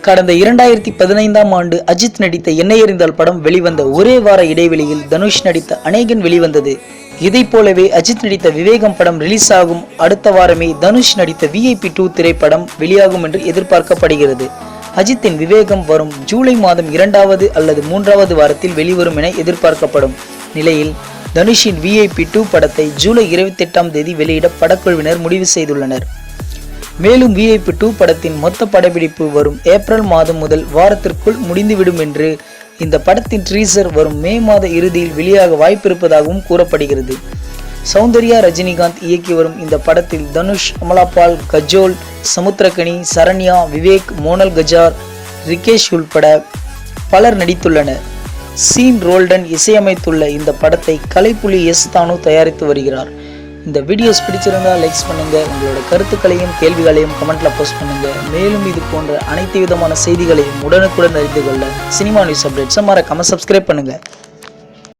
கடந்த 2015ஆம் ஆண்டு அஜித் நடித்த என்னை எறிந்தால் படம் வெளிவந்த ஒரே வார இடைவெளியில் தனுஷ் நடித்த அநேகன் வெளிவந்தது. இதைப் போலவே அஜித் நடித்த விவேகம் படம் ரிலீஸ் ஆகும் அடுத்த வாரமே தனுஷ் நடித்த VIP 2 திரைப்படம் வெளியாகும் என்று எதிர்பார்க்கப்படுகிறது. அஜித்தின் விவேகம் வரும் ஜூலை மாதம் 2வது அல்லது 3வது வாரத்தில் வெளிவரும் என எதிர்பார்க்கப்படும் நிலையில் தனுஷின் VIP 2 படத்தை ஜூலை 28ஆம் தேதி வெளியிட படக்குழுவினர் முடிவு செய்துள்ளனர். மேலும் VIP 2 படத்தின் மொத்த படப்பிடிப்பு வரும் ஏப்ரல் மாதம் முதல் வாரத்திற்குள் முடிந்துவிடும் என்று இந்த படத்தின் ட்ரீசர் வரும் மே மாத இறுதியில் வெளியாக வாய்ப்பிருப்பதாகவும் கூறப்படுகிறது. சௌந்தர்யா ரஜினிகாந்த் இயக்கி வரும் இந்த படத்தில் தனுஷ், அமலாபால், கஜோல், சமுத்திரகனி, சரண்யா, விவேக், மோனல் கஜார், ரிகேஷ் உள்பட பலர் நடித்துள்ளனர். சீன் ரோல்டன் இசையமைத்துள்ள இந்த படத்தை கலைப்புலி எஸ் தானு தயாரித்து வருகிறார். இந்த வீடியோஸ் பிடிச்சிருந்தா லைக்ஸ் பண்ணுங்க, உங்களோட கருத்துக்களையும் கேள்விகளையும் கமெண்ட்ல போஸ்ட் பண்ணுங்க. மேலும் இது போன்ற அனைத்து விதமான செய்திகளையும் உடனுக்குடன் அறிந்து கொள்ள சினிமா நியூஸ் அப்டேட்ஸை மறக்காம சப்ஸ்கிரைப் பண்ணுங்க.